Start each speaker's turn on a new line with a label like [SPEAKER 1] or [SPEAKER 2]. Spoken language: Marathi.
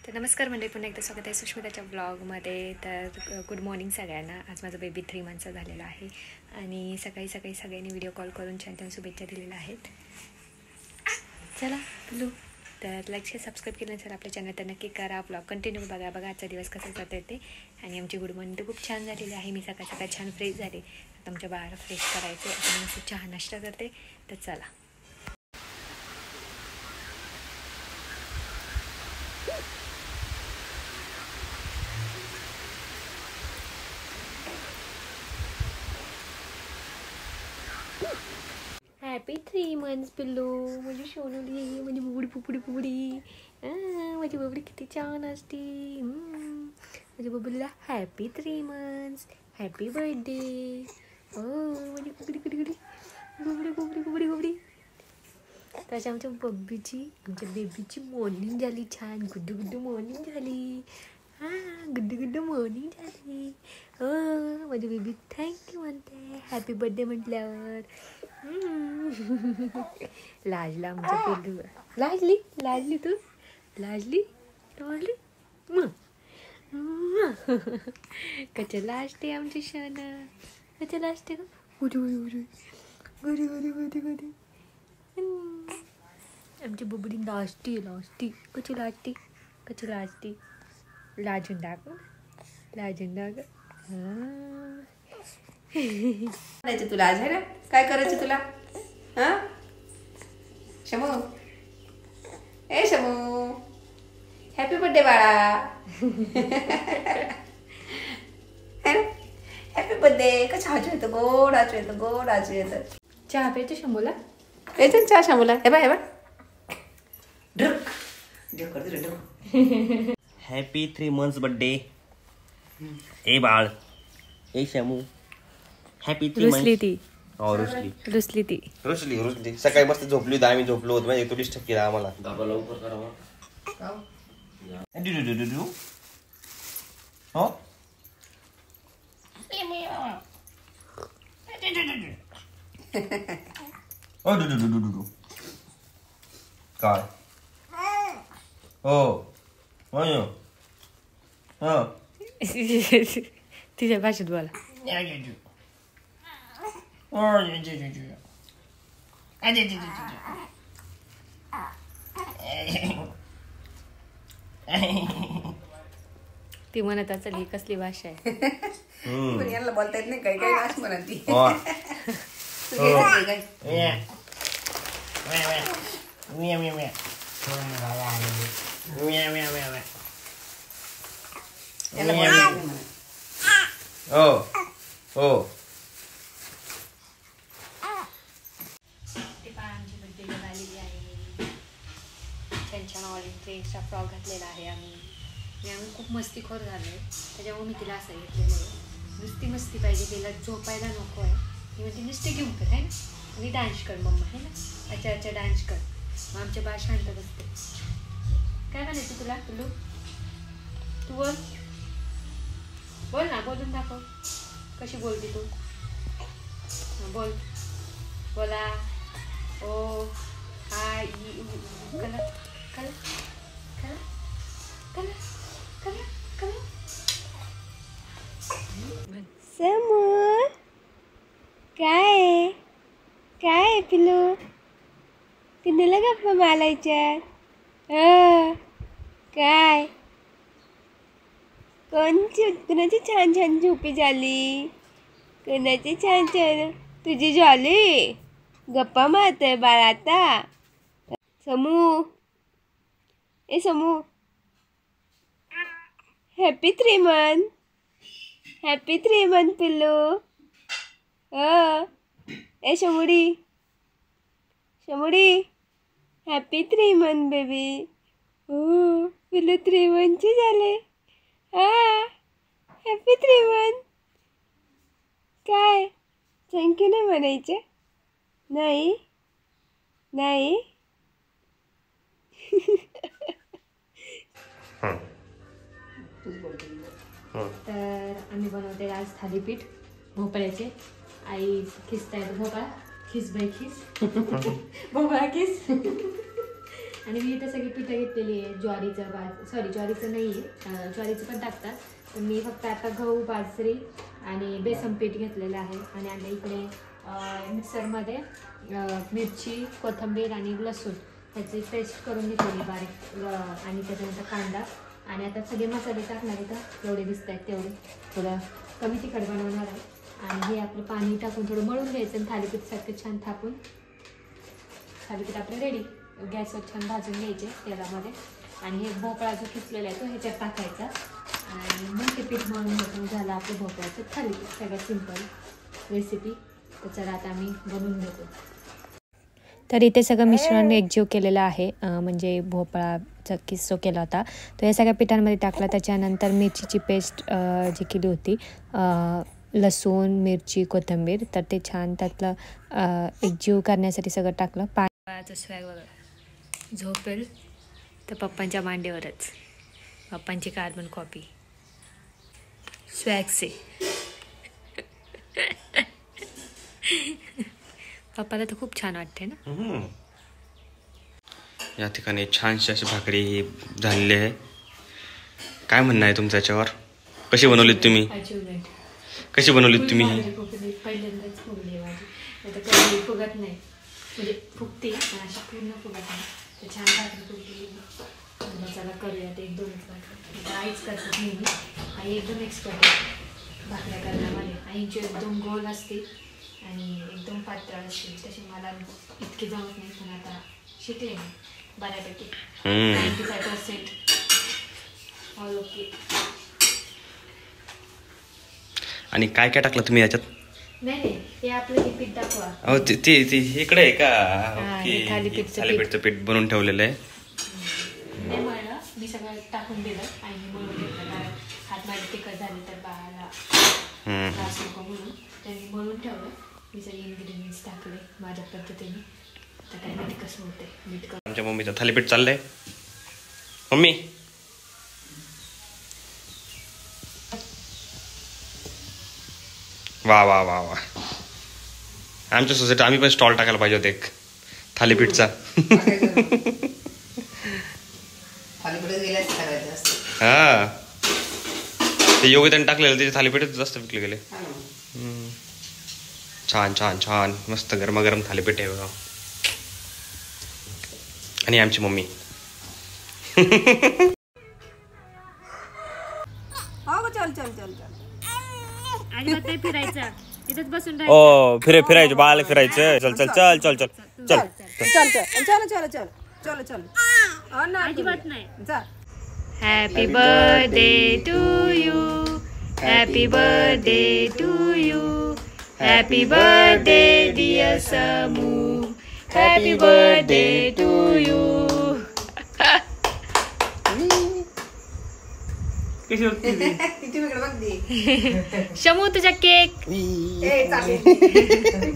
[SPEAKER 1] तर नमस्कार मंडळी, पुन्हा एकदा स्वागत आहे सुष्मिताच्या ब्लॉगमध्ये. तर गुड मॉर्निंग सगळ्यांना. आज माझं बेबी 3 मंथचा झालेला आहे आणि सकाळी सगळ्यांनी व्हिडिओ कॉल करून छान शुभेच्छा दिलेल्या आहेत. चला पिल्लू, तर लाईक शेअर सबस्क्राईब केलं नसेल आपल्या चॅनल तर नक्की करा. ब्लॉग कंटिन्यू बघा आजचा दिवस कसा जात आहे ते. आणि आमची गुड मॉर्निंग तर खूप छान झालेली आहे. मी सकाळ छान फ्रेश झाले. आता आमच्या बाळाला फ्रेश करायचं आणि मी चहा नाश्ता करते. तर चला. हॅपी 3 मंथ्स पिल्लू. माझी सोनली, माझी बुबडी माझी बुबडी किती छान असते. माझ्या बुबडीला हॅपी 3 मंथ्स, हॅपी बर्थडे. माझी बुबडी. त्याच्या आमच्या बेबीची मॉर्निंग झाली छान. गुड्डू मॉर्निंग झाली. गुड्डू मॉर्निंग झाली. माझी बेबी थँक्यू म्हणते हॅपी बर्थडे म्हटल्यावर. लाजला आमच्या पिल्लू. लाजली तू लाजली कच्च्या लाजते आमची शाना. कच्च्या लाजते का गुडी आमची बुबडी लाजती कच्ची लाजती. लाजून दाखव.
[SPEAKER 2] करायचं तुला आज आहे ना? काय करायचं तुला? शमू, ए शमू, हॅपी बर्थडे बाळा. Happy birthday. कसं हजू येतं, गोड हजू येतं.
[SPEAKER 1] चहा प्यायचं शंभूला.
[SPEAKER 2] प्यायचं चहा शमूला. हे बा
[SPEAKER 3] हॅपी 3 मंथ्स बर्थडे. ए बाळ, ए शमू, हॅपी 3 मंथ्स.
[SPEAKER 1] रुसली ती.
[SPEAKER 3] सकाळी मस्त झोपली होती. आम्ही झोपलो होतो म्हणजे तू डिस्टर्ब केला आम्हाला. लवकर करावा. काय
[SPEAKER 1] तिच्या भाषेत बोला. ती म्हणत असेल ही कसली भाषा आहे.
[SPEAKER 2] यांना बोलता येत नाही. काही नाश म्हणत ती.
[SPEAKER 1] छान ऑरेंज एक्स्ट्रा फ्रॉक घातलेला आहे आम्ही खूप मस्तीखोर झालोय. त्याच्यामुळे मी तिला असं घेतलेलं आहे. नुसती मस्ती पाहिजे, तिला झोपायला नको आहे. मी म्हणते नुसती घेऊन कर आहे ना आणि डान्स कर मम्मा आहे ना. अच्छा डान्स कर. मग आमच्या बाळ शांत बसते. काय म्हणायचं तुला पिल्लू? तू बोल ना, बोलून दाखव कशी बोलते तू. बोला. ओ हाय कला
[SPEAKER 4] समोर काय पिलू कितीला गप्पा मारायच्या? काय कोणाची छान झोपी झाली? कोणाची छान तुझी झाली? गप्पा मारतोय बाळा आता. समू हॅपी 3 मंथ पिल्लू. ए शमुडी हॅपी 3 मंथ बेबी. पिल्लू 3 मंथची झाले. Happy 3 month. काय थँक्यू नाही म्हणायचे? नाही
[SPEAKER 1] तर आम्ही बनवते आज थालीपीठ भोपळ्याचे. आई खिसतायत भोपळा. खिस बाई खिस. भोपळा खिस. आणि मी इथे सगळी पिठं घेतलेली आहे. ज्वारीचं नाही आहे, ज्वारीचं पण टाकतात, पण मी फक्त आता गहू, बाजरी आणि बेसन पीठ घेतलेलं आहे. आणि आता इकडे मिक्सरमध्ये मिरची, कोथिंबीर आणि लसूण ह्याची पेस्ट करून घेतलेली बारीक, आणि त्याच्यानंतर कांदा. आणि आता सगळे मसाले टाकणार आहे का एवढे दिसत आहेत तेवढे, थोडं कमी तिखट बनवणार आहे. आणि हे आपलं पाणी टाकून थोडं मळून घ्यायचं आणि थालीपीठसारखं छान थापून थालीपीठ आपलं रेडी. गॅसवर छान भाजून घ्यायचे तेलामध्ये. आणि हे भोपळा जो खिचलेला आहे तो ह्याच्यात टाकायचा आणि मग ते पीठ मळून घेऊन झालं आपलं भोपळ्याचं थालीपीठ. सगळ्यात सिंपल रेसिपी. तर चला आता आम्ही बनवून घेतो. तर इथे सगळं मिश्रण एकजीव केलेलं आहे, म्हणजे भोपळाचा किस्सो केला होता तो या सगळ्या पिठांमध्ये टाकला. त्याच्यानंतर मिरचीची पेस्ट जी केली होती, लसूण, मिरची, कोथिंबीर, तर ते छान त्यातलं एकजीव करण्यासाठी सगळं टाकलं. पाण्याचं स्वॅग वगैरे झोपेल तर पप्पांच्या मांडीवरच, पप्पांची कार्बन कॉपी स्वॅगचे. पप्पाला तर खूप छान वाटते ना.
[SPEAKER 3] या ठिकाणी छानशी अशी भाकरी झालेली आहे. काय म्हणणं आहे तुमचं याच्यावर? कशी बनवलीत तुम्ही? कशी बनवलीत तुम्ही?
[SPEAKER 1] पहिल्यांदाच फुगली आहे माझी, आता कधी फुगत नाही, म्हणजे फुगते पण अशा पूर्ण फुगत नाही. तर छान भाकरी फुगली. चला करूयात 1-2 भाकरी. आईच करतात नेहमी. आई एकदम एक्सपर्ट आहे भाकऱ्या करण्यामध्ये. आईची एकदम गोल असते आणि एकदम पातळ असते, तशी मला इतकी जमत नाही, पण आता शिकले मी बऱ्यापैकी. 95% ऑल ओके.
[SPEAKER 3] आणि काय काय टाकलं तुम्ही याच्यात?
[SPEAKER 1] नाही ते आपलं हे पीठ दाखवा.
[SPEAKER 3] अहो ते इकडे आहे का?
[SPEAKER 1] ओके,
[SPEAKER 3] थालीपीठचं पीठ बनवून ठेवलेलं आहे.
[SPEAKER 1] नाही मळलं, मी सगळं टाकून दिलं आणि मळून घेतलं, कारण हात माझे तिखट झाले तर बाळाला त्रास नको म्हणून त्यांनी मळून ठेवलं. मी सगळे इन्ग्रेडियंट्स टाकले माझ्या पद्धतीने. तर काय माहिती कसं होते मीठ.
[SPEAKER 3] आमच्या मम्मीचं थालीपीठ चाललंय. मम्मी वा वा वा वा. आमच्या सोसायटी आम्ही पण स्टॉल टाकायला पाहिजे होते एक थालीपीठचा. हा ते योगिताने टाकलेलं त्याचे थालीपीठच जास्त विकले गेले. छान छान छान मस्त गरमागरम थालीपीठ आहे बघा. आणि आमची मम्मी
[SPEAKER 2] चल चल चल
[SPEAKER 1] चल फिरायचं तिथेच बसून
[SPEAKER 3] ओ फिरायचं बाळाला फिरायचं. चल चल चल चल चल चल
[SPEAKER 2] चल चल चल चल चल चल
[SPEAKER 1] अजिबात नाही.
[SPEAKER 2] चल.
[SPEAKER 1] Happy birthday to you, happy birthday to you, happy birthday dear Samu, happy birthday to you.
[SPEAKER 2] किती वेगळं बघ.
[SPEAKER 1] शमू तुझा केक.
[SPEAKER 2] चालेल.